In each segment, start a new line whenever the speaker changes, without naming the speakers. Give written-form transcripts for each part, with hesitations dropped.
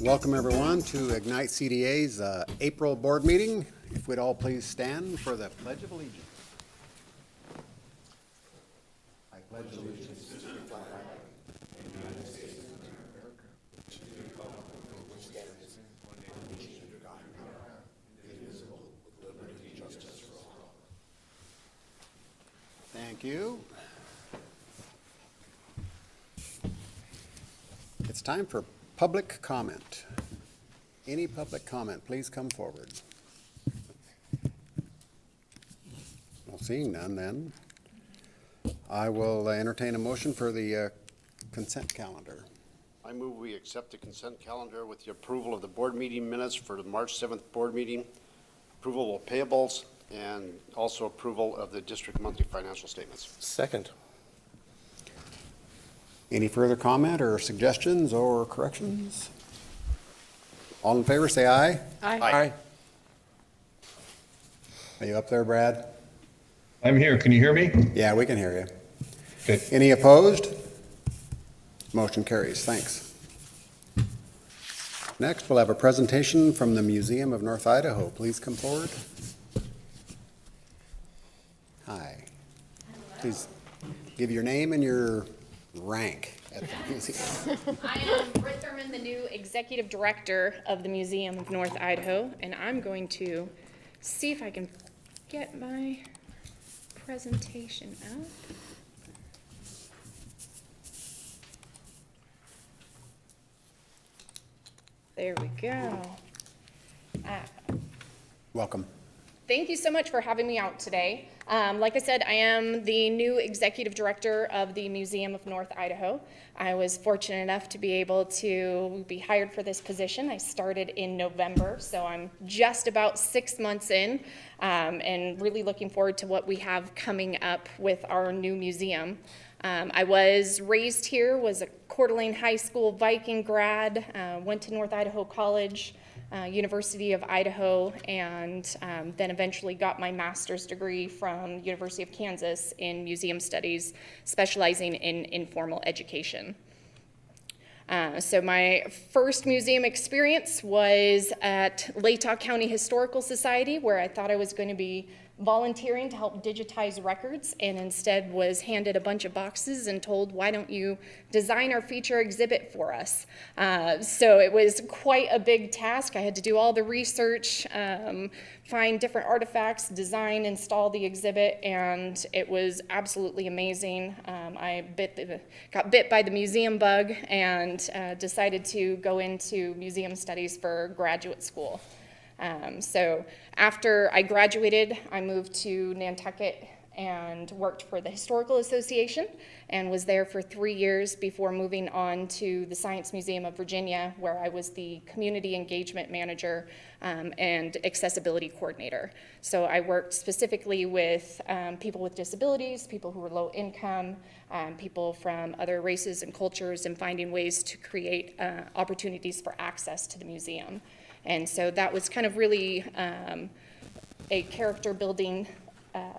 Welcome everyone to Ignite CDA's April board meeting. If we'd all please stand for the Pledge of Allegiance. I pledge allegiance to the flag of the United States of America, to the republic for which stands one nation under God, indivisible, with liberty and justice for all. Thank you. It's time for public comment. Any public comment, please come forward. Well, seeing none then, I will entertain a motion for the consent calendar.
I move we accept the consent calendar with the approval of the board meeting minutes for the March 7th board meeting, approval of payables, and also approval of the district monthly financial statements.
Second.
Any further comment or suggestions or corrections? All in favor, say aye.
Aye.
Are you up there, Brad?
I'm here. Can you hear me?
Yeah, we can hear you.
Okay.
Any opposed? Motion carries. Thanks. Next, we'll have a presentation from the Museum of North Idaho. Please come forward. Hi. Please give your name and your rank at the museum.
I am Britt Thurman, the new executive director of the Museum of North Idaho, and I'm going to see if I can get my presentation up. There we go.
Welcome.
Thank you so much for having me out today. Like I said, I am the new executive director of the Museum of North Idaho. I was fortunate enough to be able to be hired for this position. I started in November, so I'm just about 6 months in, and really looking forward to what we have coming up with our new museum. I was raised here, was a Coeur d'Alene High School Viking grad, went to North Idaho College, University of Idaho, and then eventually got my master's degree from University of Kansas in museum studies, specializing in informal education. So my first museum experience was at Latah County Historical Society, where I thought I was going to be volunteering to help digitize records, and instead was handed a bunch of boxes and told, why don't you design our feature exhibit for us? So it was quite a big task. I had to do all the research, find different artifacts, design, install the exhibit, and it was absolutely amazing. I got bit by the museum bug and decided to go into museum studies for graduate school. So after I graduated, I moved to Nantucket and worked for the Historical Association and was there for 3 years before moving on to the Science Museum of Virginia, where I was the community engagement manager and accessibility coordinator. So I worked specifically with people with disabilities, people who were low income, people from other races and cultures, and finding ways to create opportunities for access to the museum. And so that was kind of really a character building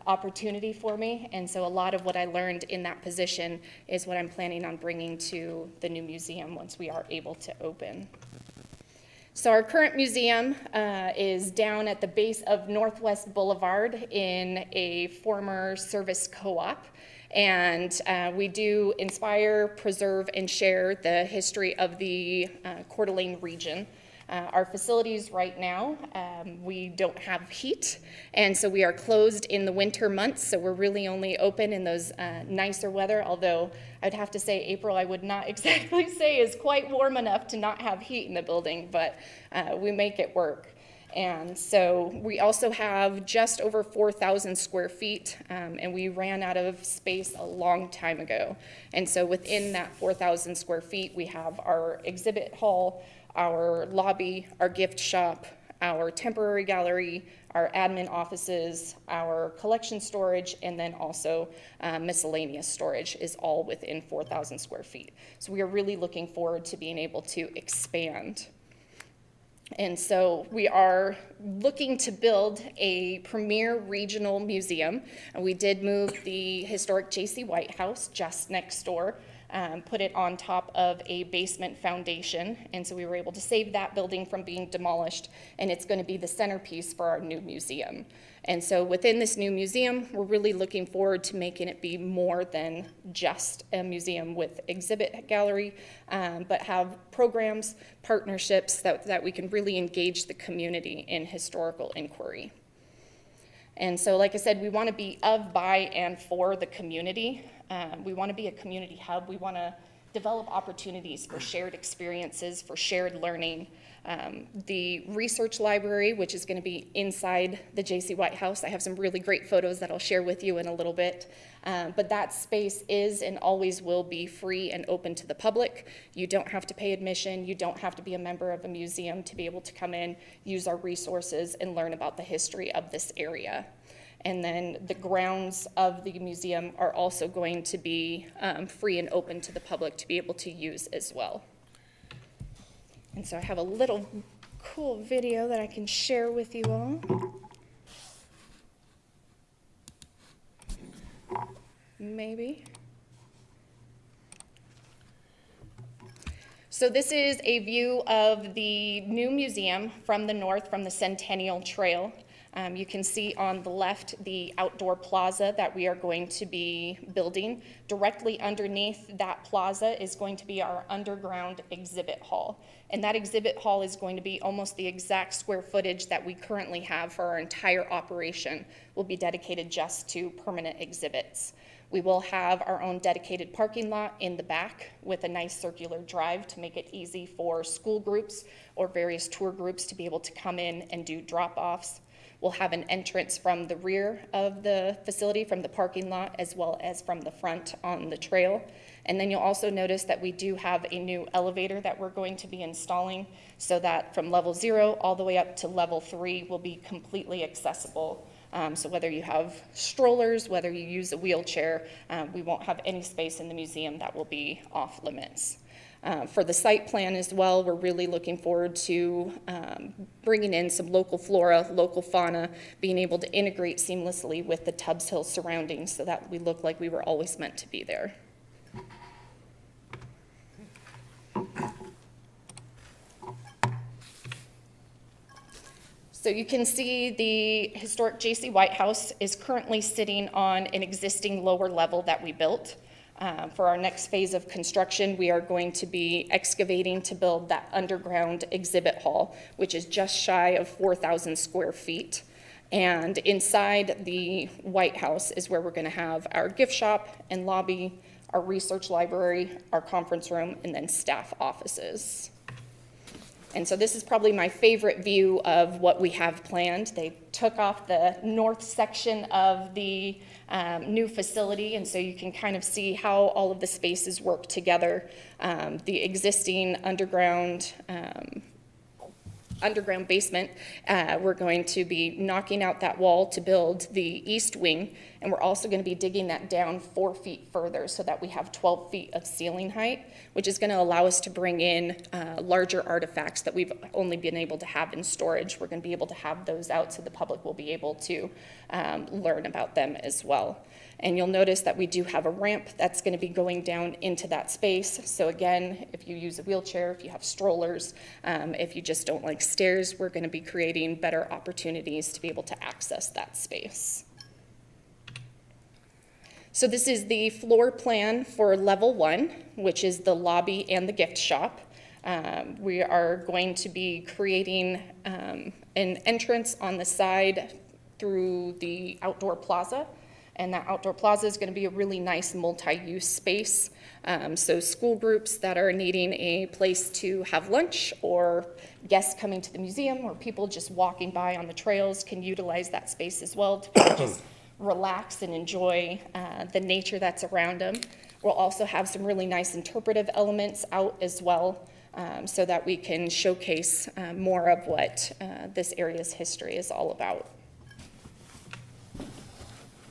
opportunity for me. And so a lot of what I learned in that position is what I'm planning on bringing to the new museum once we are able to open. So our current museum is down at the base of Northwest Boulevard in a former service co-op. And we do inspire, preserve, and share the history of the Coeur d'Alene region. Our facilities right now, we don't have heat, and so we are closed in the winter months, so we're really only open in those nicer weather, although I'd have to say April I would not exactly say is quite warm enough to not have heat in the building, but we make it work. And so we also have just over 4,000 square feet, and we ran out of space a long time ago. And so within that 4,000 square feet, we have our exhibit hall, our lobby, our gift shop, our temporary gallery, our admin offices, our collection storage, and then also miscellaneous storage is all within 4,000 square feet. So we are really looking forward to being able to expand. And so we are looking to build a premier regional museum. And we did move the historic J.C. White House just next door put it on top of a basement foundation. And so we were able to save that building from being demolished, and it's going to be the centerpiece for our new museum. And so within this new museum, we're really looking forward to making it be more than just a museum with exhibit gallery, but have programs, partnerships that we can really engage the community in historical inquiry. And so, like I said, we want to be of, by, and for the community. We want to be a community hub. We want to develop opportunities for shared experiences, for shared learning. The research library, which is going to be inside the J.C. White House. I have some really great photos that I'll share with you in a little bit. But that space is and always will be free and open to the public. You don't have to pay admission. You don't have to be a member of a museum to be able to come in, use our resources, and learn about the history of this area. And then the grounds of the museum are also going to be free and open to the public to be able to use as well. And so I have a little cool video that I can share with you all. Maybe. So this is a view of the new museum from the north, from the Centennial Trail. You can see on the left the outdoor plaza that we are going to be building. Directly underneath that plaza is going to be our underground exhibit hall. And that exhibit hall is going to be almost the exact square footage that we currently have for our entire operation. Will be dedicated just to permanent exhibits. We will have our own dedicated parking lot in the back with a nice circular drive to make it easy for school groups or various tour groups to be able to come in and do drop-offs. We'll have an entrance from the rear of the facility, from the parking lot, as well as from the front on the trail. And then you'll also notice that we do have a new elevator that we're going to be installing so that from level 0 all the way up to level 3 will be completely accessible. So whether you have strollers, whether you use a wheelchair, we won't have any space in the museum that will be off limits. For the site plan as well, we're really looking forward to bringing in some local flora, local fauna, being able to integrate seamlessly with the Tubbs Hill surroundings so that we look like we were always meant to be there. So you can see the historic J.C. White House is currently sitting on an existing lower level that we built. For our next phase of construction, we are going to be excavating to build that underground exhibit hall, which is just shy of 4,000 square feet. And inside the White House is where we're going to have our gift shop and lobby, our research library, our conference room, and then staff offices. And so this is probably my favorite view of what we have planned. They took off the north section of the new facility, and so you can kind of see how all of the spaces work together. The existing underground basement, we're going to be knocking out that wall to build the east wing, and we're also going to be digging that down 4 feet further so that we have 12 feet of ceiling height, which is going to allow us to bring in larger artifacts that we've only been able to have in storage. We're going to be able to have those out so the public will be able to learn about them as well. And you'll notice that we do have a ramp that's going to be going down into that space. So again, if you use a wheelchair, if you have strollers, if you just don't like stairs, we're going to be creating better opportunities to be able to access that space. So this is the floor plan for level 1, which is the lobby and the gift shop. We are going to be creating an entrance on the side through the outdoor plaza. And that outdoor plaza is going to be a really nice multi-use space. So school groups that are needing a place to have lunch, or guests coming to the museum, or people just walking by on the trails can utilize that space as well to kind of just relax and enjoy the nature that's around them. We'll also have some really nice interpretive elements out as well, so that we can showcase more of what this area's history is all about.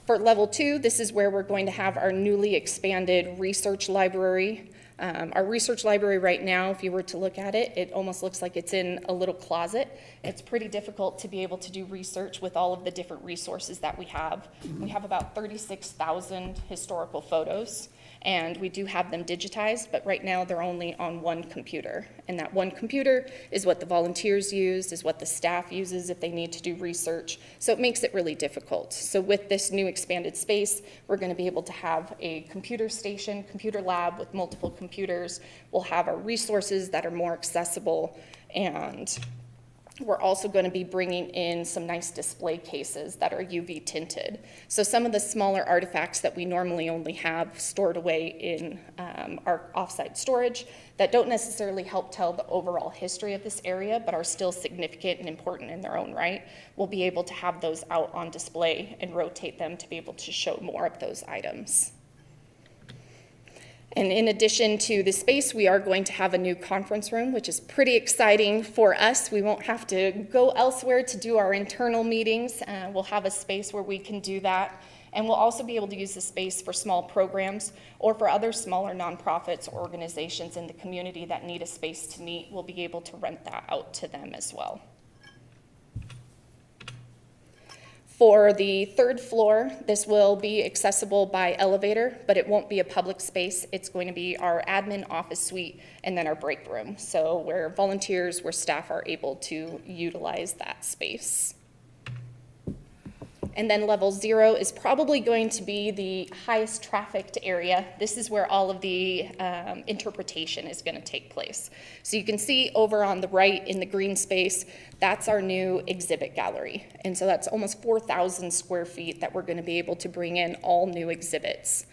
For level 2, this is where we're going to have our newly expanded research library. Our research library right now, if you were to look at it, it almost looks like it's in a little closet. It's pretty difficult to be able to do research with all of the different resources that we have. We have about 36,000 historical photos. and we do have them digitized, but right now they're only on one computer. And that one computer is what the volunteers use, is what the staff uses if they need to do research. So it makes it really difficult. So with this new expanded space, we're going to be able to have a computer station, computer lab with multiple computers. We'll have our resources that are more accessible, and we're also going to be bringing in some nice display cases that are UV tinted. So some of the smaller artifacts that we normally only have stored away in our offsite storage that don't necessarily help tell the overall history of this area, but are still significant and important in their own right, we'll be able to have those out on display and rotate them to be able to show more of those items. And in addition to the space, we are going to have a new conference room, which is pretty exciting for us. We won't have to go elsewhere to do our internal meetings. We'll have a space where we can do that. And we'll also be able to use the space for small programs or for other smaller nonprofits or organizations in the community that need a space to meet. We'll be able to rent that out to them as well. For the third floor, this will be accessible by elevator, but it won't be a public space. It's going to be our admin office suite and then our break room. So where volunteers, where staff are able to utilize that space. And then level 0 is probably going to be the highest trafficked area. This is where all of the interpretation is going to take place. So you can see over on the right in the green space, that's our new exhibit gallery. And so that's almost 4,000 square feet that we're going to be able to bring in all new exhibits.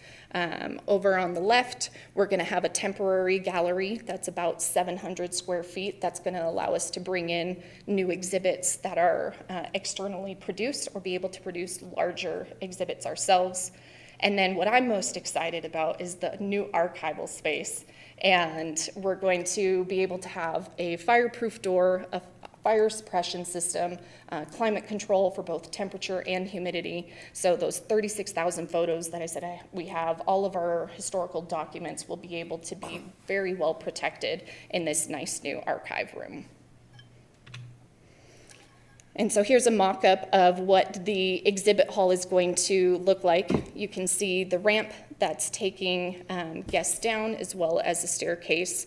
Over on the left, we're going to have a temporary gallery that's about 700 square feet. That's going to allow us to bring in new exhibits that are externally produced or be able to produce larger exhibits ourselves. And then what I'm most excited about is the new archival space. And we're going to be able to have a fireproof door, a fire suppression system, climate control for both temperature and humidity. So those 36,000 photos that I said we have, all of our historical documents will be able to be very well protected in this nice new archive room. And so here's a mock-up of what the exhibit hall is going to look like. You can see the ramp that's taking guests down, as well as the staircase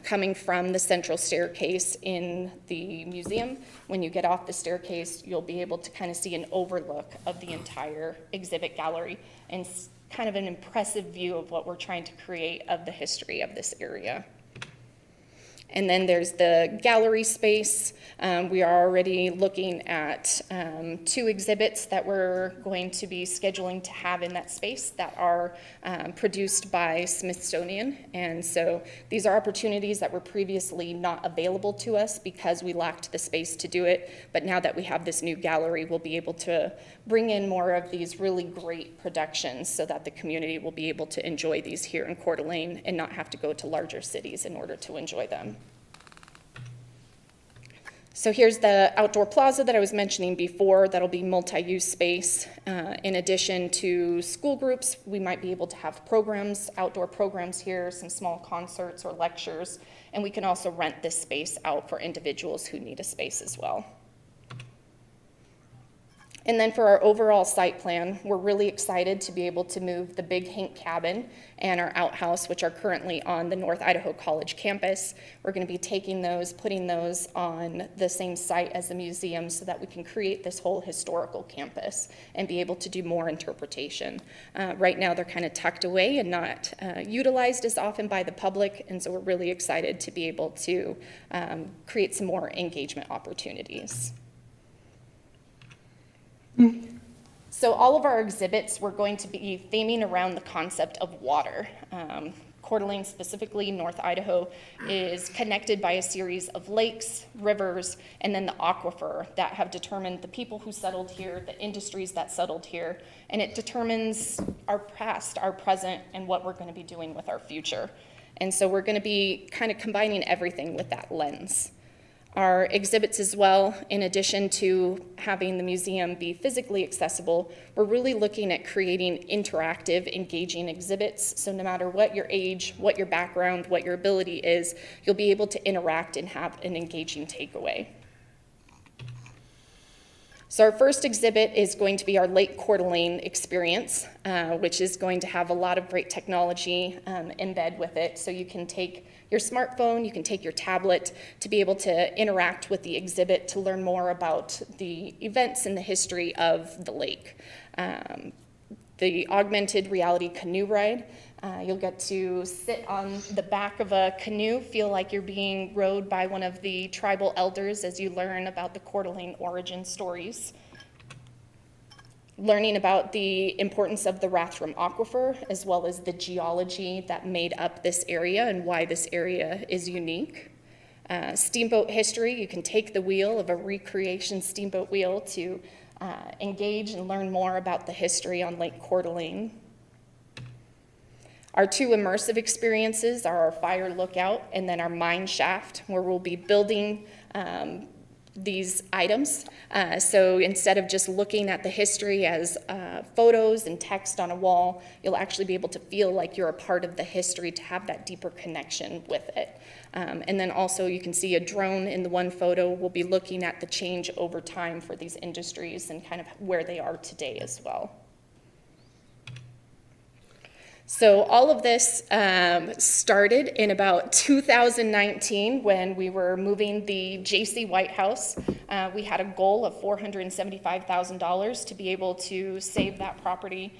coming from the central staircase in the museum. When you get off the staircase, you'll be able to kind of see an overlook of the entire exhibit gallery and kind of an impressive view of what we're trying to create of the history of this area. And then there's the gallery space. We are already looking at 2 exhibits that we're going to be scheduling to have in that space that are produced by Smithsonian. And so these are opportunities that were previously not available to us because we lacked the space to do it. But now that we have this new gallery, we'll be able to bring in more of these really great productions so that the community will be able to enjoy these here in Coeur d'Alene and not have to go to larger cities in order to enjoy them. So here's the outdoor plaza that I was mentioning before. That'll be multi-use space. In addition to school groups, we might be able to have programs, outdoor programs here, some small concerts or lectures, and we can also rent this space out for individuals who need a space as well. And then for our overall site plan, we're really excited to be able to move the Big Hink Cabin and our outhouse, which are currently on the North Idaho College campus. We're going to be taking those, putting those on the same site as the museum so that we can create this whole historical campus and be able to do more interpretation. Right now, they're kind of tucked away and not utilized as often by the public, and so we're really excited to be able to create some more engagement opportunities. So all of our exhibits, we're going to be theming around the concept of water. Coeur d'Alene, specifically North Idaho, is connected by a series of lakes, rivers, and then the aquifer that have determined the people who settled here, the industries that settled here, and it determines our past, our present, and what we're going to be doing with our future. And so we're going to be kind of combining everything with that lens. Our exhibits as well, in addition to having the museum be physically accessible, we're really looking at creating interactive, engaging exhibits. So no matter what your age, what your background, what your ability is, you'll be able to interact and have an engaging takeaway. So our first exhibit is going to be our Lake Coeur d'Alene experience, which is going to have a lot of great technology embed with it. So you can take your smartphone, you can take your tablet to be able to interact with the exhibit to learn more about the events and the history of the lake. The augmented reality canoe ride. You'll get to sit on the back of a canoe, feel like you're being rowed by one of the tribal elders as you learn about the Coeur d'Alene origin stories. Learning about the importance of the Rathdrum Aquifer, as well as the geology that made up this area and why this area is unique. Steamboat history, you can take the wheel of a recreation steamboat wheel to engage and learn more about the history on Lake Coeur d'Alene. Our two immersive experiences are our fire lookout and then our mine shaft, where we'll be building these items. So instead of just looking at the history as photos and text on a wall, you'll actually be able to feel like you're a part of the history to have that deeper connection with it. And then also you can see a drone in the one photo. We'll be looking at the change over time for these industries and kind of where they are today as well. So all of this started in about 2019 when we were moving the J.C. White House. We had a goal of $475,000 to be able to save that property,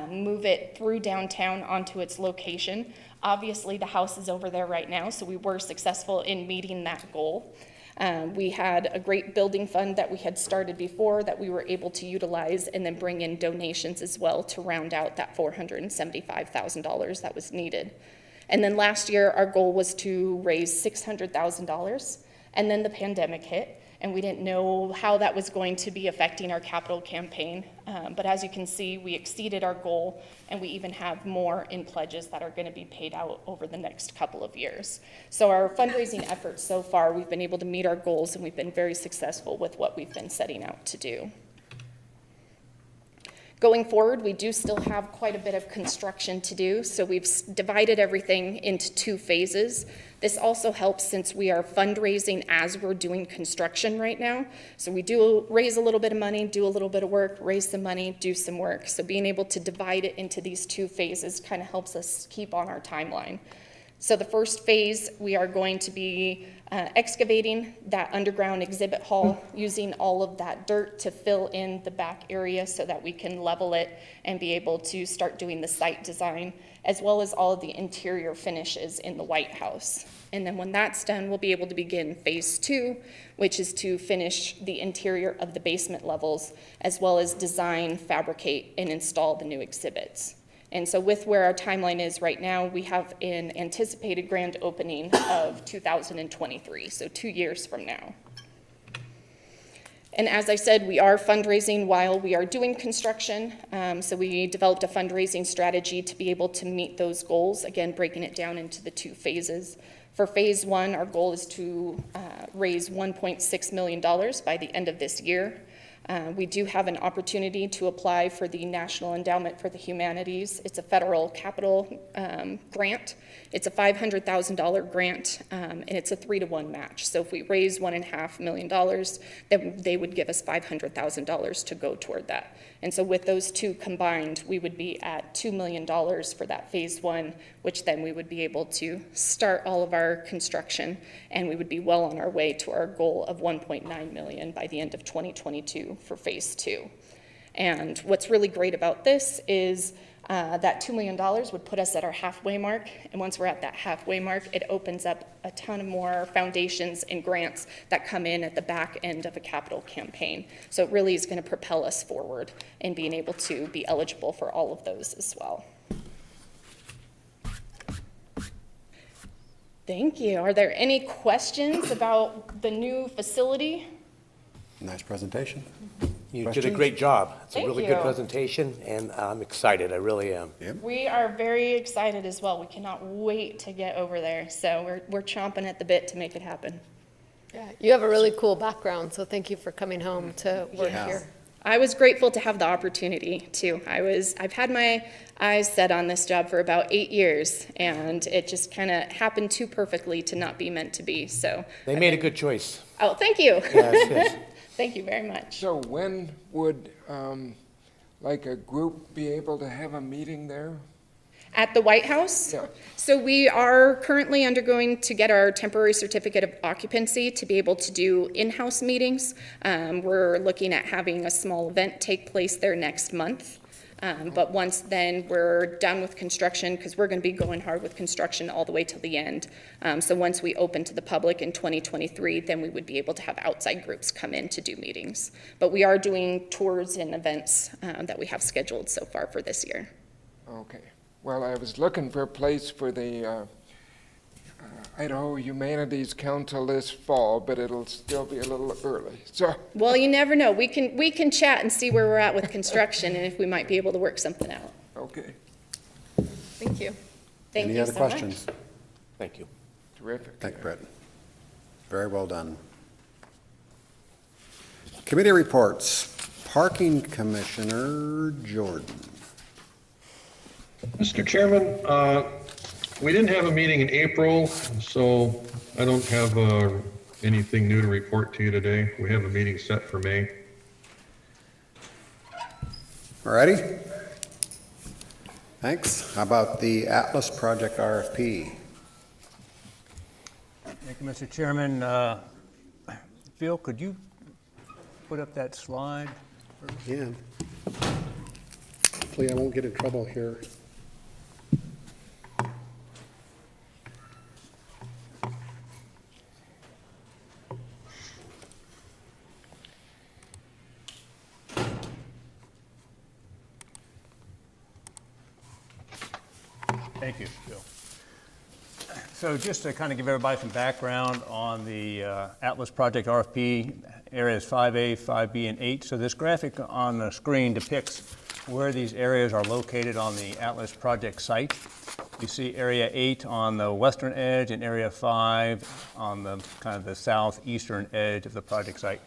move it through downtown onto its location. Obviously, the house is over there right now, so we were successful in meeting that goal. We had a great building fund that we had started before that we were able to utilize and then bring in donations as well to round out that $475,000 that was needed. And then last year, our goal was to raise $600,000, and then the pandemic hit, and we didn't know how that was going to be affecting our capital campaign. But as you can see, we exceeded our goal, and we even have more in pledges that are going to be paid out over the next couple of years. So our fundraising efforts so far, we've been able to meet our goals, and we've been very successful with what we've been setting out to do. Going forward, we do still have quite a bit of construction to do, so we've divided everything into two phases. This also helps since we are fundraising as we're doing construction right now. So we do raise a little bit of money, do a little bit of work, raise some money, do some work. So being able to divide it into these two phases kind of helps us keep on our timeline. So the first phase, we are going to be excavating that underground exhibit hall, using all of that dirt to fill in the back area so that we can level it and be able to start doing the site design, as well as all of the interior finishes in the White House. And then when that's done, we'll be able to begin phase 2, which is to finish the interior of the basement levels, as well as design, fabricate, and install the new exhibits. And so with where our timeline is right now, we have an anticipated grand opening of 2023, so 2 years from now. And as I said, we are fundraising while we are doing construction. So we developed a fundraising strategy to be able to meet those goals, again, breaking it down into the two phases. For phase 1, our goal is to raise $1.6 million by the end of this year. We do have an opportunity to apply for the National Endowment for the Humanities. It's a federal capital grant. It's a $500,000 grant, and it's a 3-to-1 match. So if we raise $1.5 million, then they would give us $500,000 to go toward that. And so with those two combined, we would be at $2 million for that phase 1, which then we would be able to start all of our construction, and we would be well on our way to our goal of $1.9 million by the end of 2022 for phase 2. And what's really great about this is that $2 million would put us at our halfway mark, and once we're at that halfway mark, it opens up a ton of more foundations and grants that come in at the back end of a capital campaign. So it really is going to propel us forward in being able to be eligible for all of those as well. Thank you. Are there any questions about the new facility?
Nice presentation.
You did a
Questions?
great job. It's a
Thank
really
you.
good presentation, and I'm excited. I really am.
Yep.
We are very excited as well. We cannot wait to get over there. So we're chomping at the bit to make it happen.
Yeah, you have a really cool background, so thank you for coming home to work
Yeah.
here.
I was grateful to have the opportunity too. I've had my eyes set on this job for about 8 years, and it just kind of happened too perfectly to not be meant to be. So,
They made a good choice.
oh, thank you.
Yes, yes.
Thank you very much.
So when would, like a group be able to have a meeting there?
At the White House?
Yeah.
So we are currently undergoing to get our temporary certificate of occupancy to be able to do in-house meetings. We're looking at having a small event take place there next month. But once then we're done with construction, because we're going to be going hard with construction all the way till the end. So once we open to the public in 2023, then we would be able to have outside groups come in to do meetings. But we are doing tours and events that we have scheduled so far for this year.
Okay. Well, I was looking for a place for the Idaho Humanities Council this fall, but it'll still be a little early. So,
Well, you never know. We can chat and see where we're at with construction and if we might be able to work something out.
okay,
Thank you. Thank
Any
you
other
so much.
questions?
Thank you.
terrific.
Thank you, Brett. Very well done. Committee reports. Parking Commissioner Jordan.
Mr. Chairman, we didn't have a meeting in April, so I don't have anything new to report to you today. We have a meeting set for May.
All righty. Thanks. How about the Atlas Project RFP?
Thank you, Mr. Chairman. Phil, could you put up that slide?
Yeah. Hopefully I won't get in trouble here.
Thank you, Phil. So just to kind of give everybody some background on the Atlas Project RFP, areas 5A, 5B, and 8. So this graphic on the screen depicts where these areas are located on the Atlas Project site. You see Area 8 on the western edge and Area 5 on the kind of the southeastern edge of the project site.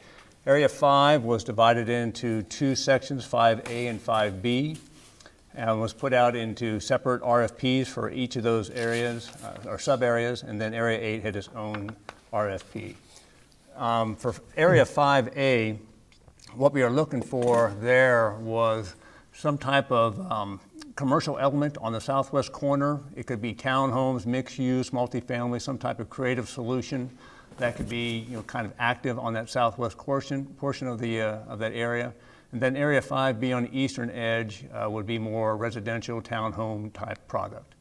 Area 5 was divided into two sections, 5A and 5B, and was put out into separate RFPs for each of those areas, or sub-areas, and then Area 8 had its own RFP. For Area 5A, what we are looking for there was some type of commercial element on the southwest corner. It could be townhomes, mixed use, multifamily, some type of creative solution that could be, kind of active on that southwest portion of that area. And then Area 5B on the eastern edge would be more residential townhome type product.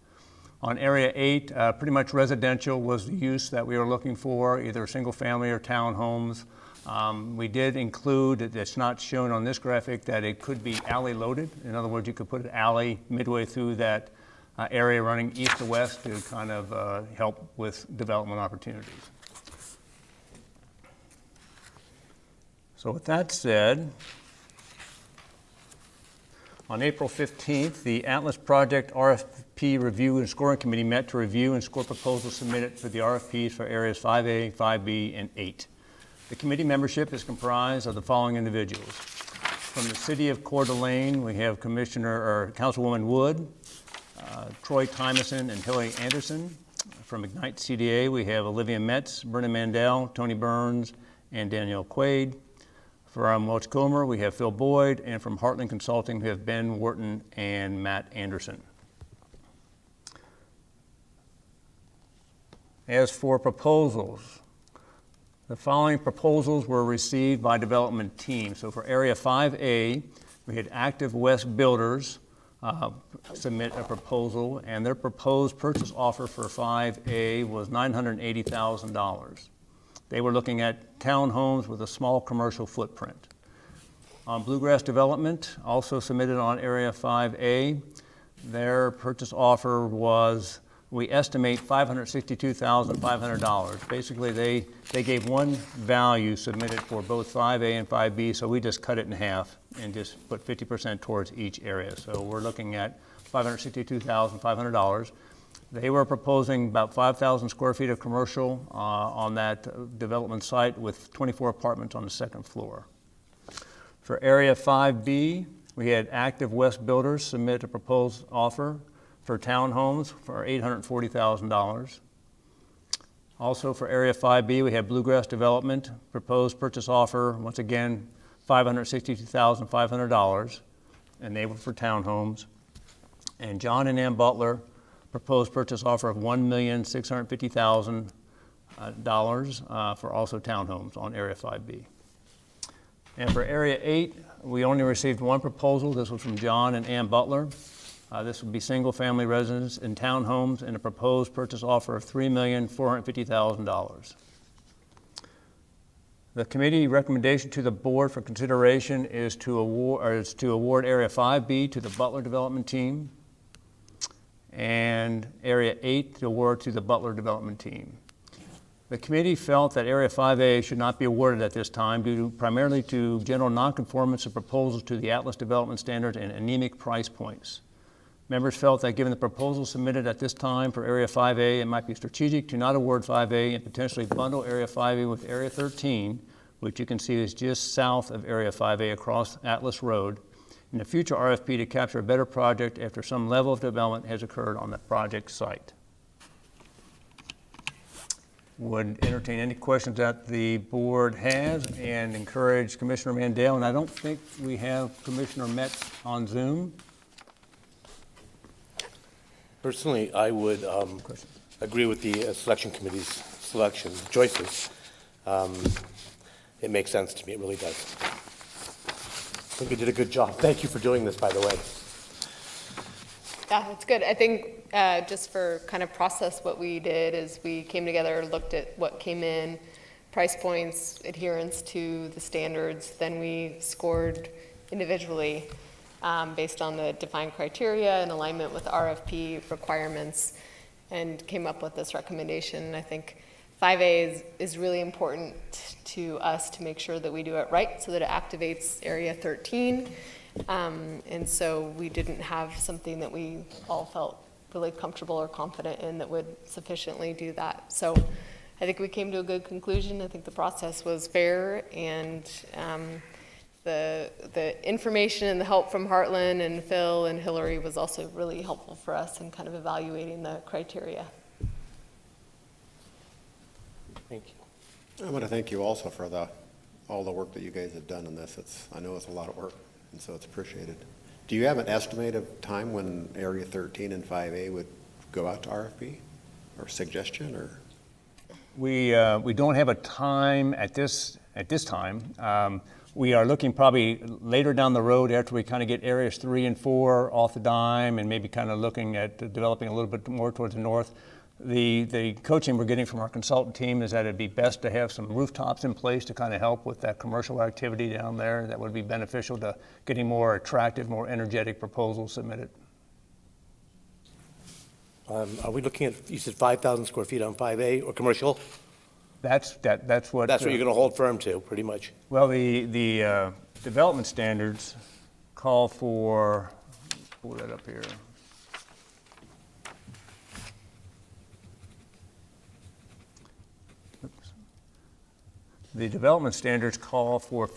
On Area 8, pretty much residential was the use that we were looking for, either single family or townhomes. We did include, it's not shown on this graphic, that it could be alley loaded. In other words, you could put an alley midway through that area running east to west to kind of help with development opportunities. So with that said, on April 15th, the Atlas Project RFP Review and Scoring Committee met to review and score proposals submitted for the RFPs for areas 5A, 5B, and 8. The committee membership is comprised of the following individuals. From the City of Coeur d'Alene, we have Councilwoman Wood, Troy Tymason, and Hillary Anderson. From Ignite CDA, we have Olivia Metz, Brennan Mandel, Tony Burns, and Danielle Quaid. From Welch Comer, we have Phil Boyd, and from Heartland Consulting, we have Ben Wharton and Matt Anderson. As for proposals, the following proposals were received by development team. So for Area 5A, we had Active West Builders submit a proposal, and their proposed purchase offer for 5A was $980,000. They were looking at townhomes with a small commercial footprint. On Bluegrass Development, also submitted on Area 5A, their purchase offer was, we estimate $562,500. Basically, they gave one value submitted for both 5A and 5B, so we just cut it in half and just put 50% towards each area. So we're looking at $562,500. They were proposing about 5,000 square feet of commercial on that development site with 24 apartments on the second floor. For Area 5B, we had Active West Builders submit a proposed offer for townhomes for $840,000. Also for Area 5B, we have Bluegrass Development, proposed purchase offer, once again, $562,500, enabled for townhomes. And John and Ann Butler, proposed purchase offer of $1,650,000 for also townhomes on Area 5B. And for Area 8, we only received one proposal. This was from John and Ann Butler. This would be single-family residence in townhomes and a proposed purchase offer of $3,450,000. The committee recommendation to the board for consideration is to award Area 5B to the Butler Development Team and Area 8 to award to the Butler Development Team. The committee felt that Area 5A should not be awarded at this time primarily to general nonconformance of proposals to the Atlas Development Standards and anemic price points. Members felt that given the proposal submitted at this time for Area 5A, it might be strategic to not award 5A and potentially bundle Area 5A with Area 13, which you can see is just south of Area 5A across Atlas Road, in a future RFP to capture a better project after some level of development has occurred on the project site. Would entertain any questions that the board has and encourage Commissioner Mandel, and I don't think we have Commissioner Metz on Zoom.
Personally, I would agree with the selection committee's selection choices. It makes sense to me, it really does. I think you did a good job. Thank you for doing this, by the way.
Yeah, it's good. I think just for kind of process, what we did is we came together, looked at what came in, price points, adherence to the standards, then we scored individually based on the defined criteria and alignment with RFP requirements, and came up with this recommendation. I think 5A is really important to us to make sure that we do it right so that it activates Area 13. And so we didn't have something that we all felt really comfortable or confident in that would sufficiently do that. So I think we came to a good conclusion. I think the process was fair, and the information and the help from Heartland and Phil and Hillary was also really helpful for us in kind of evaluating the criteria.
Thank you.
I want to thank you also for all the work that you guys have done on this. I know it's a lot of work, and so it's appreciated. Do you have an estimate of time when Area 13 and 5A would go out to RFP or suggestion, or?
We don't have a time at this time. We are looking probably later down the road after we kind of get areas 3 and 4 off the dime and maybe kind of looking at developing a little bit more towards the north. The coaching we're getting from our consultant team is that it'd be best to have some rooftops in place to kind of help with that commercial activity down there. That would be beneficial to getting more attractive, more energetic proposals submitted.
Are we looking at, you said 5,000 square feet on 5A or commercial?
That's what.
That's what you're going to hold firm to, pretty much.
Well, the development standards call for, pull that up here. Oops. The development standards call for a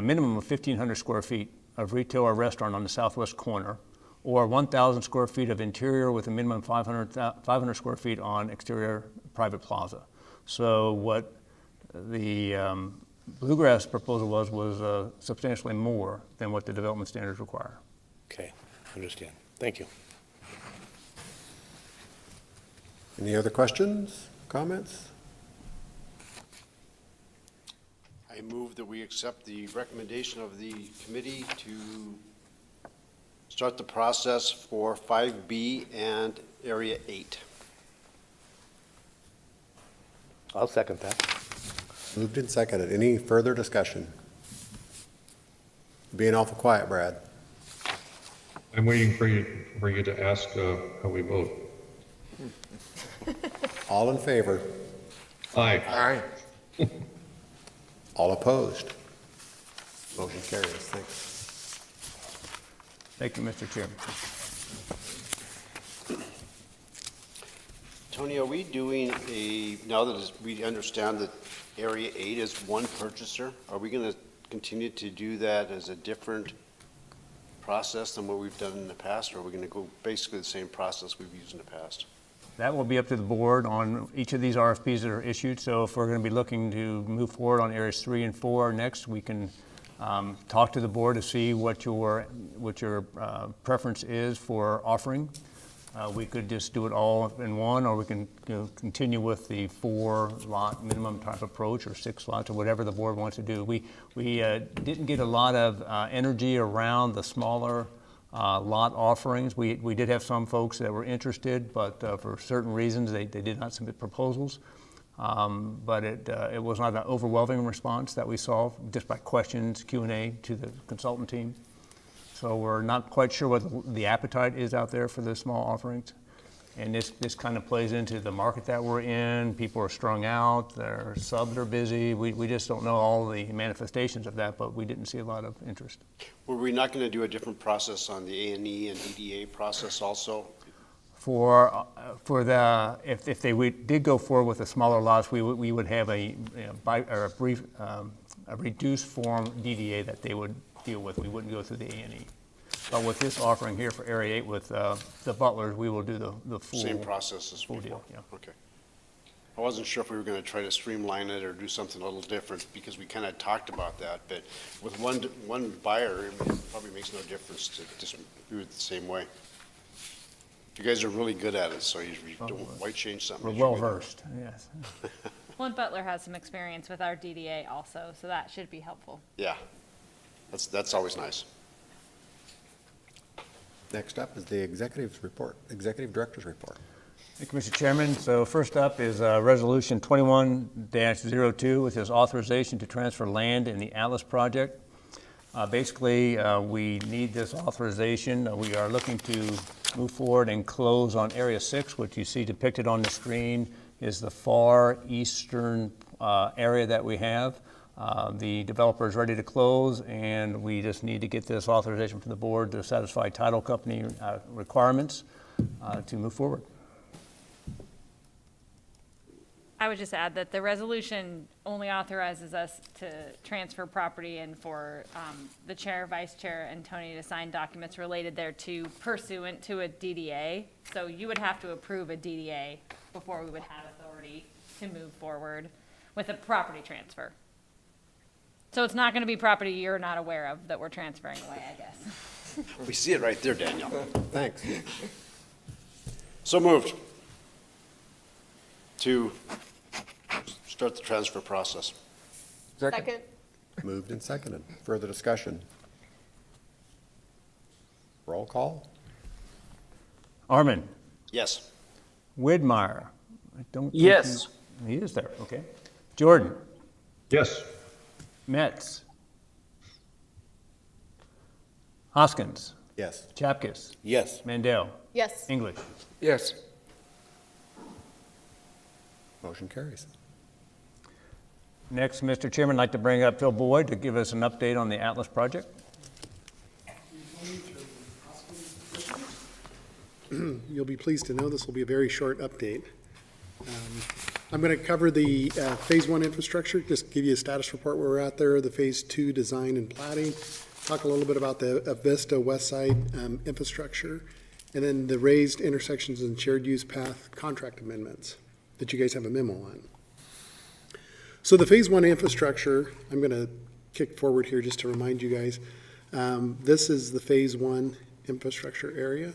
minimum of 1,500 square feet of retail or restaurant on the southwest corner, or 1,000 square feet of interior with a minimum of 500 square feet on exterior private plaza. So what the Bluegrass proposal was substantially more than what the development standards require.
Okay, understand. Thank you.
Any other questions, comments?
I move that we accept the recommendation of the committee to start the process for 5B and Area 8.
I'll second that.
Moved and seconded. Any further discussion? Being awful quiet, Brad.
I'm waiting for you to ask how we vote.
All in favor?
Aye.
Aye.
All opposed? Motion carries. Thanks.
Thank you, Mr. Chairman.
Tony, are we doing now that we understand that Area 8 is one purchaser, are we going to continue to do that as a different process than what we've done in the past, or are we going to go basically the same process we've used in the past?
That will be up to the board on each of these RFPs that are issued. So if we're going to be looking to move forward on areas 3 and 4 next, we can talk to the board to see what your preference is for offering. We could just do it all in one, or we can continue with the 4-lot minimum type approach, or 6 lots, or whatever the board wants to do. We didn't get a lot of energy around the smaller lot offerings. We did have some folks that were interested, but for certain reasons, they did not submit proposals. But it was not an overwhelming response that we saw just by questions, Q&A to the consultant team. So we're not quite sure what the appetite is out there for the small offerings. And this kind of plays into the market that we're in. People are strung out, their subs are busy. We just don't know all the manifestations of that, but we didn't see a lot of interest.
Were we not going to do a different process on the A&E and EDA process also?
If they did go forward with the smaller lots, we would have a reduced form DDA that they would deal with. We wouldn't go through the A&E. But with this offering here for Area 8 with the Butlers, we will do the full.
Same process as
full
before?
deal, yeah.
Okay. I wasn't sure if we were going to try to streamline it or do something a little different, because we kind of talked about that. But with one buyer, it probably makes no difference to just do it the same way. You guys are really good at it, so you don't, why change something?
We're well versed, yes.
Well, and Butler has some experience with our DDA also, so that should be helpful.
Yeah, that's always nice.
Next up is the executive director's report.
Thank you, Mr. Chairman. So first up is Resolution 21-02, which is authorization to transfer land in the Atlas project. Basically, we need this authorization. We are looking to move forward and close on Area 6, which you see depicted on the screen is the far eastern area that we have. The developer is ready to close, and we just need to get this authorization from the board to satisfy title company requirements to move forward.
I would just add that the resolution only authorizes us to transfer property and for the chair, vice chair, and Tony to sign documents related thereto pursuant to a DDA. So you would have to approve a DDA before we would have authority to move forward with a property transfer. So it's not going to be property you're not aware of that we're transferring away, I guess.
We see it right there, Daniel.
Thanks.
So moved to start the transfer process.
Second?
Moved and seconded. Further discussion? Roll call?
Armin,
Yes.
Widmeyer. I don't think
Yes.
He is there, okay. Jordan,
Yes.
Metz, Hoskins,
Yes.
Chapkus,
Yes.
Mandel,
Yes.
English.
Yes.
Motion carries.
Next, Mr. Chairman, I'd like to bring up Phil Boyd to give us an update on the Atlas project.
You'll be pleased to know this will be a very short update. I'm going to cover the Phase 1 infrastructure, just give you a status report where we're at there, the Phase 2 design and plating, talk a little bit about the Vista West Side infrastructure, and then the raised intersections and shared use path contract amendments that you guys have a memo on. So the Phase 1 infrastructure, I'm going to kick forward here just to remind you guys, this is the Phase 1 infrastructure area.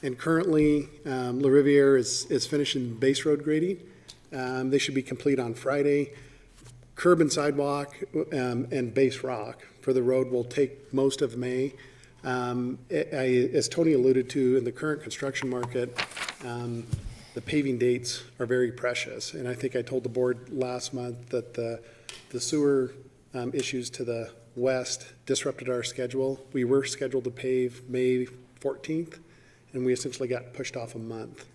And currently, La Riviere is finishing base road grading. They should be complete on Friday. Curb and sidewalk and base rock for the road will take most of May. As Tony alluded to, in the current construction market, the paving dates are very precious. And I think I told the board last month that the sewer issues to the west disrupted our schedule. We were scheduled to pave May 14th. And we essentially got pushed off a month.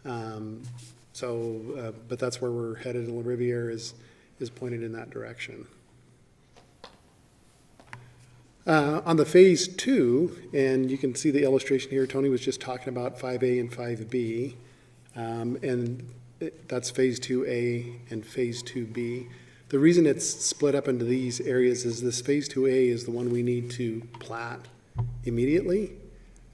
But that's where we're headed, and La Riviere is pointed in that direction. On the Phase 2, and you can see the illustration here, Tony was just talking about 5A and 5B, and that's Phase 2A and Phase 2B. The reason it's split up into these areas is this Phase 2A is the one we need to plat immediately.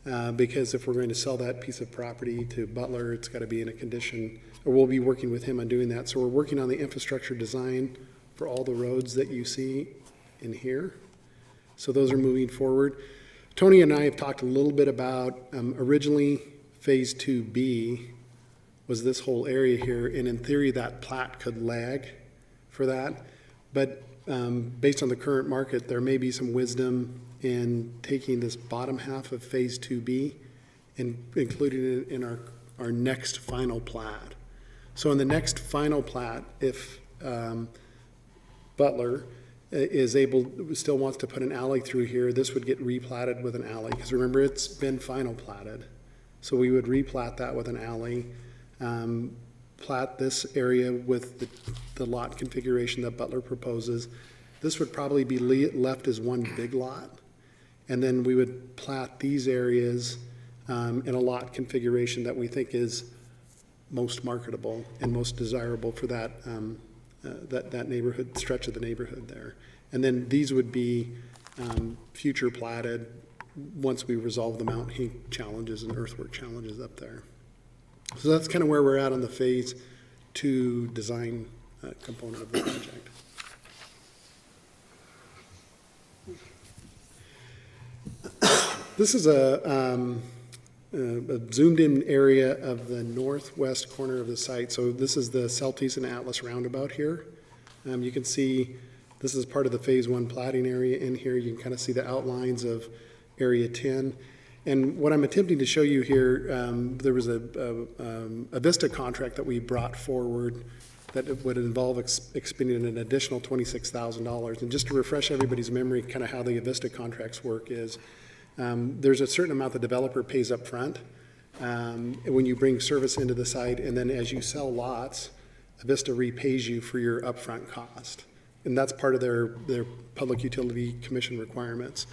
because if we're going to sell that piece of property to Butler, it's got to be in a condition, or we'll be working with him on doing that. So we're working on the infrastructure design for all the roads that you see in here. So those are moving forward. Tony and I have talked a little bit about, originally, Phase 2B was this whole area here, and in theory, that plat could lag for that. But based on the current market, there may be some wisdom in taking this bottom half of Phase 2B and including it in our next final plat. So in the next final plat, if Butler is able, still wants to put an alley through here, this would get replatted with an alley. Because remember, it's been final platted. So we would replat that with an alley, plat this area with the lot configuration that Butler proposes. This would probably be left as one big lot. And then we would plat these areas in a lot configuration that we think is most marketable and most desirable for that, that neighborhood, stretch of the neighborhood there. And then these would be future platted once we resolve the Mount Hink challenges and earthwork challenges up there. So that's kind of where we're at on the Phase 2 design component of the project. This is a zoomed-in area of the northwest corner of the site. So this is the Southeast and Atlas roundabout here. You can see this is part of the Phase 1 platting area in here. You can kind of see the outlines of Area 10. And what I'm attempting to show you here, there was a Vista contract that we brought forward that would involve expending an additional $26,000. And just to refresh everybody's memory, kind of how the Vista contracts work is, there's a certain amount the developer pays up front when you bring service into the site, and then as you sell lots, Vista repays you for your upfront cost. And that's part of their Public Utility Commission requirements.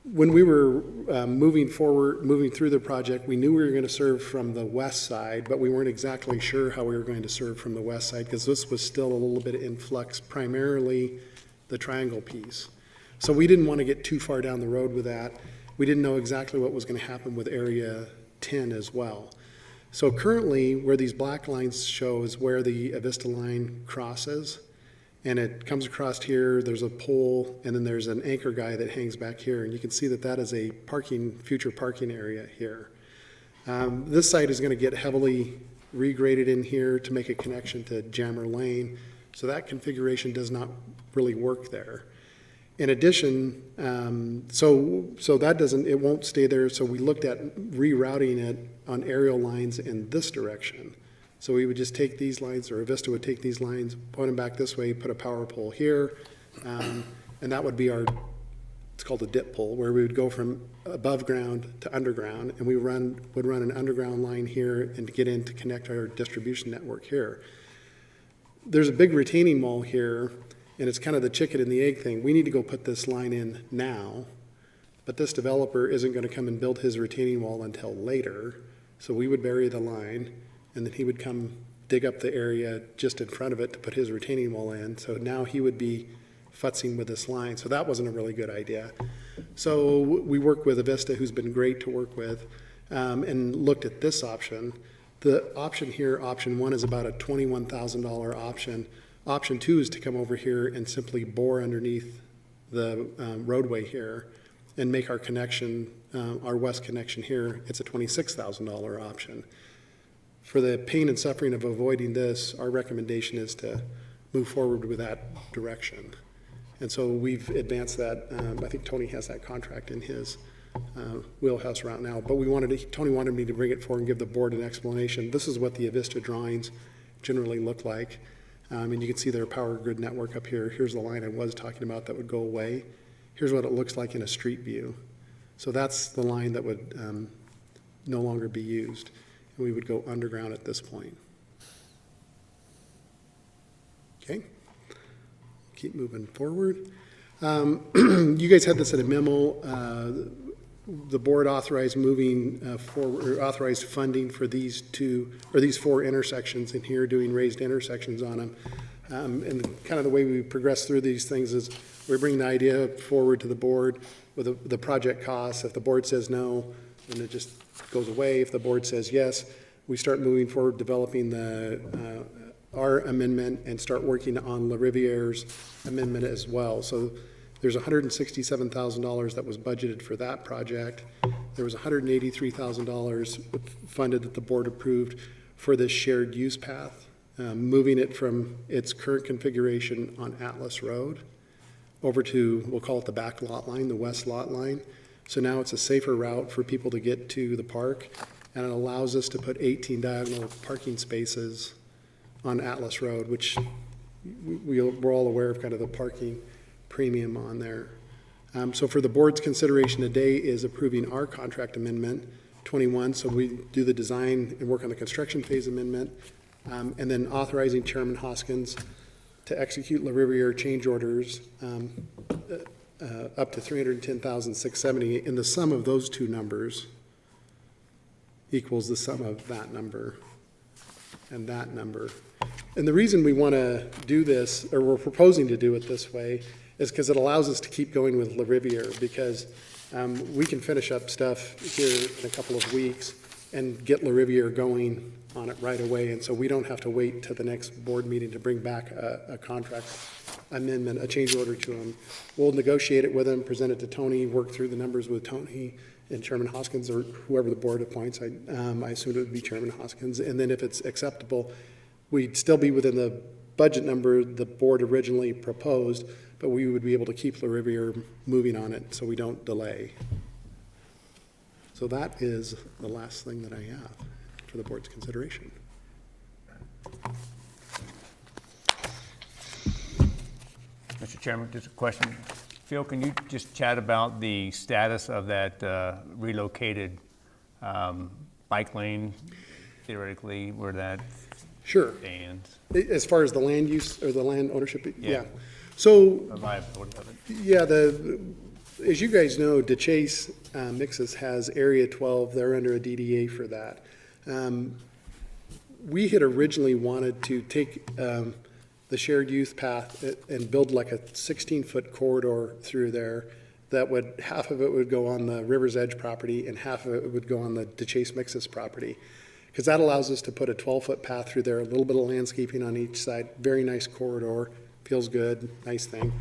When we were moving through the project, we knew we were going to serve from the west side, but we weren't exactly sure how we were going to serve from the west side because this was still a little bit in flux, primarily the triangle piece. So we didn't want to get too far down the road with that. We didn't know exactly what was going to happen with Area 10 as well. So currently, where these black lines show is where the Avista line crosses. And it comes across here, there's a pole, and then there's an anchor guy that hangs back here. And you can see that that is a future parking area here. This site is going to get heavily regraded in here to make a connection to Jammer Lane. So that configuration does not really work there. In addition, so that doesn't, it won't stay there. So we looked at rerouting it on aerial lines in this direction. So we would just take these lines, or Avista would take these lines, point them back this way, put a power pole here, and that would be it's called a dip pole, where we would go from above ground to underground, and we would run an underground line here and get in to connect our distribution network here. There's a big retaining wall here, and it's kind of the chicken and the egg thing. We need to go put this line in now, but this developer isn't going to come and build his retaining wall until later, so we would bury the line, and then he would come dig up the area just in front of it to put his retaining wall in. So now he would be futzing with this line. So that wasn't a really good idea. So we worked with Avista, who's been great to work with, and looked at this option. The option here, option 1, is about a $21,000 option. Option 2 is to come over here and simply bore underneath the roadway here and make our connection, our west connection here. It's a $26,000 option. For the pain and suffering of avoiding this, our recommendation is to move forward with that direction. And so we've advanced that. I think Tony has that contract in his wheelhouse right now. But Tony wanted me to bring it forward and give the board an explanation. This is what the Avista drawings generally look like. And you can see their power grid network up here. Here's the line I was talking about that would go away. Here's what it looks like in a street view. So that's the line that would no longer be used. And we would go underground at this point. Okay, keep moving forward. You guys had this in a memo. The board authorized moving forward, or authorized funding for these 4 intersections in here, doing raised intersections on them. And kind of the way we progress through these things is we bring the idea forward to the board with the project costs. If the board says no, and it just goes away. If the board says yes, we start moving forward, developing our amendment and start working on La Riviere's amendment as well. So there's $167,000 that was budgeted for that project. There was $183,000 funded that the board approved for this shared use path, moving it from its current configuration on Atlas Road over to, we'll call it the back lot line, the west lot line. So now it's a safer route for people to get to the park, and it allows us to put 18 diagonal parking spaces on Atlas Road, which we're all aware of kind of the parking premium on there. So for the board's consideration today is approving our contract amendment 21. So we do the design and work on the construction phase amendment, and then authorizing Chairman Hoskins to execute La Riviere change orders up to $310,670, and the sum of those two numbers equals the sum of that number and that number. And the reason we want to do this, or we're proposing to do it this way, is because it allows us to keep going with La Riviere, because we can finish up stuff here in a couple of weeks and get La Riviere going on it right away, and so we don't have to wait to the next board meeting to bring back a contract amendment, a change order to them. We'll negotiate it with them, present it to Tony, work through the numbers with Tony and Chairman Hoskins, or whoever the board appoints. I assume it would be Chairman Hoskins, and then if it's acceptable, we'd still be within the budget number the board originally proposed, but we would be able to keep La Riviere moving on it so we don't delay. So that is the last thing that I have for the board's consideration.
Mr. Chairman, just a question. Phil, can you just chat about the status of that relocated bike lane, theoretically, where that
Sure.
stands?
As far as the land use or the land ownership,
Yeah.
yeah. So,
The viability of it?
yeah, as you guys know, DeChase Mixes has Area 12. They're under a DDA for that. We had originally wanted to take the shared use path and build like a 16-foot corridor through there that would, half of it would go on the River's Edge property and half of it would go on the DeChase Mixes property. Because that allows us to put a 12-foot path through there, a little bit of landscaping on each side, very nice corridor, feels good, nice thing.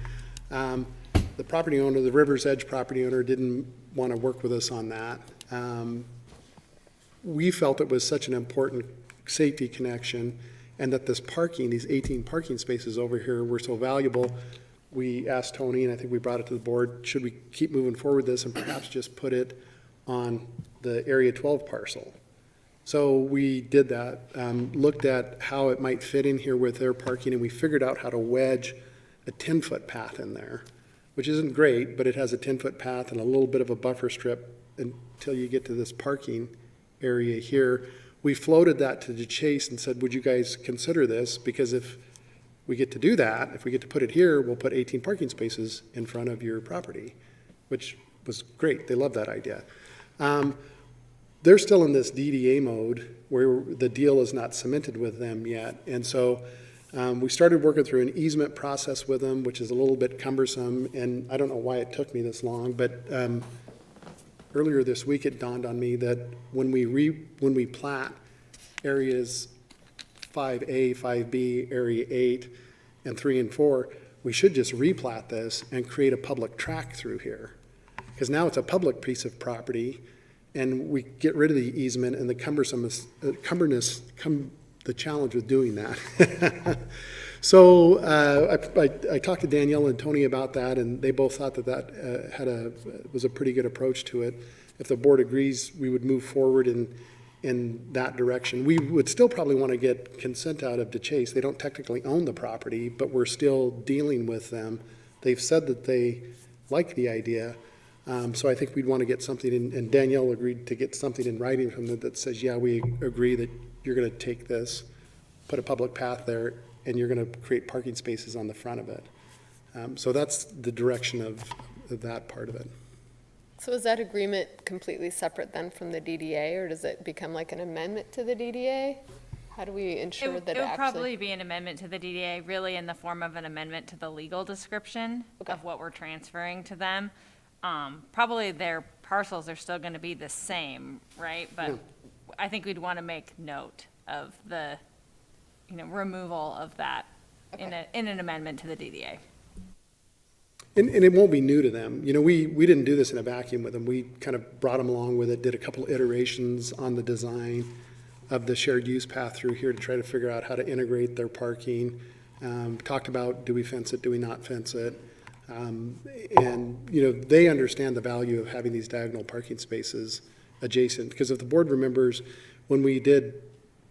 The property owner, the River's Edge property owner, didn't want to work with us on that. We felt it was such an important safety connection, and that this parking, these 18 parking spaces over here were so valuable. We asked Tony, and I think we brought it to the board, should we keep moving forward with this and perhaps just put it on the Area 12 parcel? So we did that, looked at how it might fit in here with their parking, and we figured out how to wedge a 10-foot path in there, which isn't great, but it has a 10-foot path and a little bit of a buffer strip until you get to this parking area here. We floated that to DeChase and said, would you guys consider this? Because if we get to do that, if we get to put it here, we'll put 18 parking spaces in front of your property, which was great. They loved that idea. They're still in this DDA mode where the deal is not cemented with them yet. And so we started working through an easement process with them, which is a little bit cumbersome. And I don't know why it took me this long, but earlier this week it dawned on me that when we plat areas 5A, 5B, Area 8, and 3 and 4, we should just replat this and create a public track through here. Because now it's a public piece of property, and we get rid of the easement and the the challenge with doing that. So I talked to Danielle and Tony about that, and they both thought that was a pretty good approach to it. If the board agrees, we would move forward in that direction. We would still probably want to get consent out of DeChase. They don't technically own the property, but we're still dealing with them. They've said that they like the idea. So I think we'd want to get something, and Danielle agreed to get something in writing from them that says, yeah, we agree that you're going to take this, put a public path there, and you're going to create parking spaces on the front of it. So that's the direction of that part of it.
So is that agreement completely separate then from the DDA, or does it become like an amendment to the DDA? How do we ensure that
It would
actually?
probably be an amendment to the DDA, really in the form of an amendment to the legal description
Okay.
of what we're transferring to them. Probably their parcels are still gonna be the same, right? But I think we'd wanna make note of the, removal of that in an amendment to the DDA.
And it won't be new to them. We didn't do this in a vacuum with them. We kind of brought them along with it, did a couple iterations on the design of the shared use path through here to try to figure out how to integrate their parking. Talked about, do we fence it, do we not fence it? They understand the value of having these diagonal parking spaces adjacent. Because if the board remembers, when we did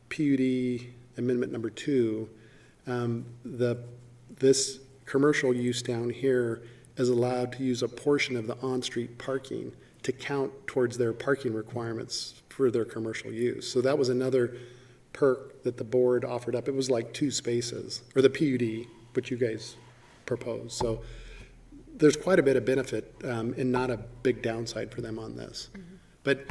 PUD Amendment number 2, this commercial use down here is allowed to use a portion of the on-street parking to count towards their parking requirements for their commercial use. So that was another perk that the board offered up. It was like 2 spaces, or the PUD, which you guys proposed. So there's quite a bit of benefit and not a big downside for them on this. But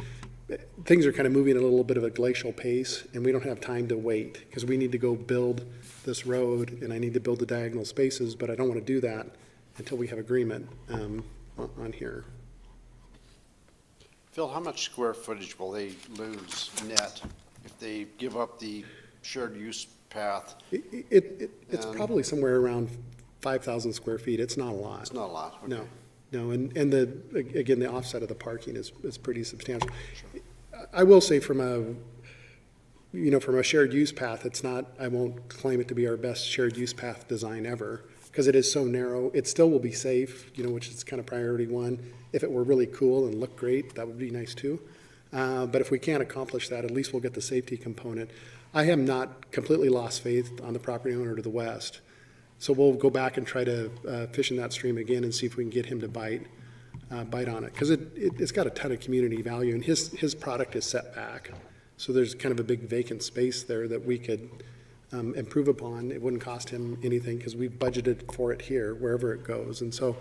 things are kind of moving at a little bit of a glacial pace, and we don't have time to wait because we need to go build this road, and I need to build the diagonal spaces, but I don't want to do that until we have agreement on here.
Phil, how much square footage will they lose net if they give up the shared use path?
It's probably somewhere around 5,000 square feet. It's not a lot.
It's not a lot. Okay.
No, and again, the offset of the parking is pretty substantial. I will say from a shared use path, it's not, I won't claim it to be our best shared use path design ever, because it is so narrow. It still will be safe, which is kind of priority 1. If it were really cool and looked great, that would be nice too. But if we can't accomplish that, at least we'll get the safety component. I have not completely lost faith on the property owner to the west. So we'll go back and try to fish in that stream again and see if we can get him to bite on it. Because it's got a ton of community value, and his product is set back. So there's kind of a big vacant space there that we could improve upon. It wouldn't cost him anything because we've budgeted for it here, wherever it goes. And so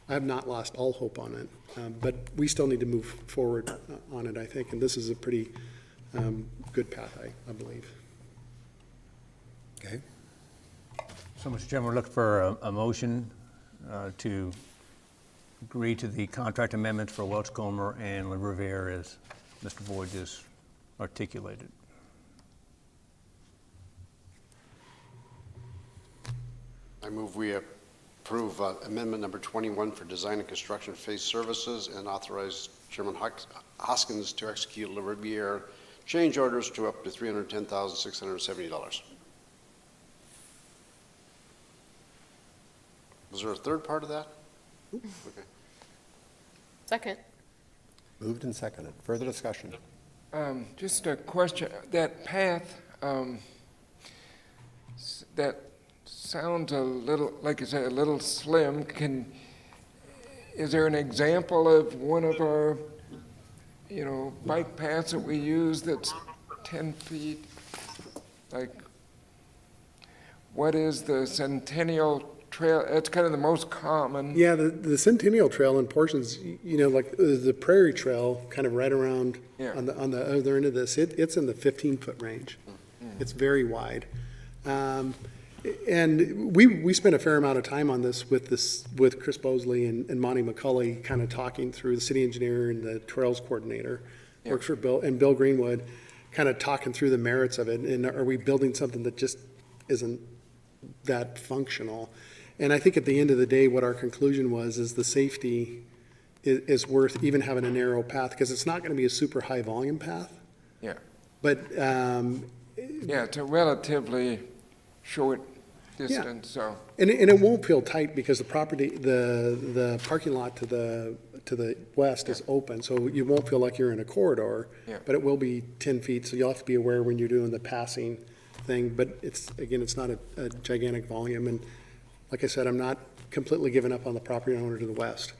I have not lost all hope on it. But we still need to move forward on it, I think. And this is a pretty good path, I believe.
Okay.
So, Mr. Chairman, we're looking for a motion to agree to the contract amendments for Welchcomer and Le Riviere as Mr. Boyd just articulated.
I move we approve amendment number 21 for design and construction phase services and authorize Chairman Hoskins to execute Le Riviere change orders to up to $310,670. Was there a third part of that? Okay.
Second.
Moved and seconded. Further discussion?
Just a question, that path, that sounds a little, like you say, a little slim. Is there an example of one of our, bike paths that we use that's 10 feet? Like, what is the Centennial Trail? It's kind of the most common.
Yeah, the Centennial Trail in portions, like the Prairie Trail, kind of right around on the other end of this, it's in the 15-foot range. It's very wide. And we spent a fair amount of time on this with Chris Bosley and Monty McCulley, kind of talking through the city engineer and the trails coordinator, works for Bill, and Bill Greenwood, kind of talking through the merits of it. And are we building something that just isn't that functional? And I think at the end of the day, what our conclusion was is the safety is worth even having a narrow path, because it's not going to be a super high volume path.
Yeah.
But
it's a relatively short distance, so.
And it won't feel tight because the property, the parking lot to the west is open, so you won't feel like you're in a corridor.
Yeah.
But it will be 10 feet, so you'll have to be aware when you're doing the passing thing. But it's not a gigantic volume, and like I said, I'm not completely giving up on the property owner to the west.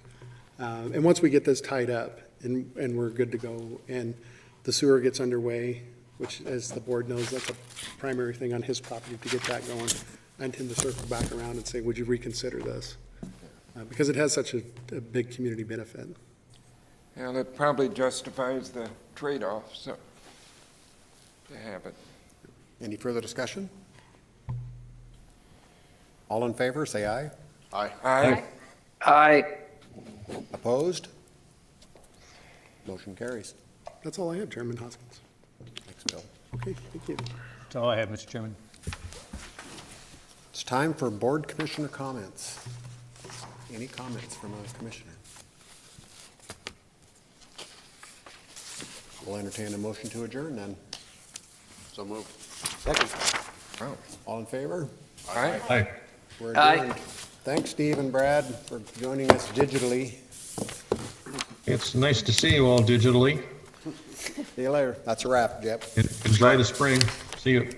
And once we get this tied up and we're good to go, and the sewer gets underway, which, as the board knows, that's a primary thing on his property to get that going, I intend to circle back around and say, would you reconsider this? Because it has such a big community benefit.
And it probably justifies the trade-off, so, to have it.
Any further discussion? All in favor, say aye.
Aye.
Aye.
Aye.
Opposed? Motion carries.
That's all I have, Chairman Hoskins.
Thanks, Bill.
Okay, thank you.
That's all I have, Mr. Chairman.
It's time for board commissioner comments. Any comments from a commissioner? We'll entertain a motion to adjourn then.
So move.
Second.
Wow.
All in favor?
Aye.
We're adjourned. Thanks, Steve and Brad, for joining us digitally.
It's nice to see you all digitally.
See you later. That's a wrap, Jep.
Enjoy the spring. See you.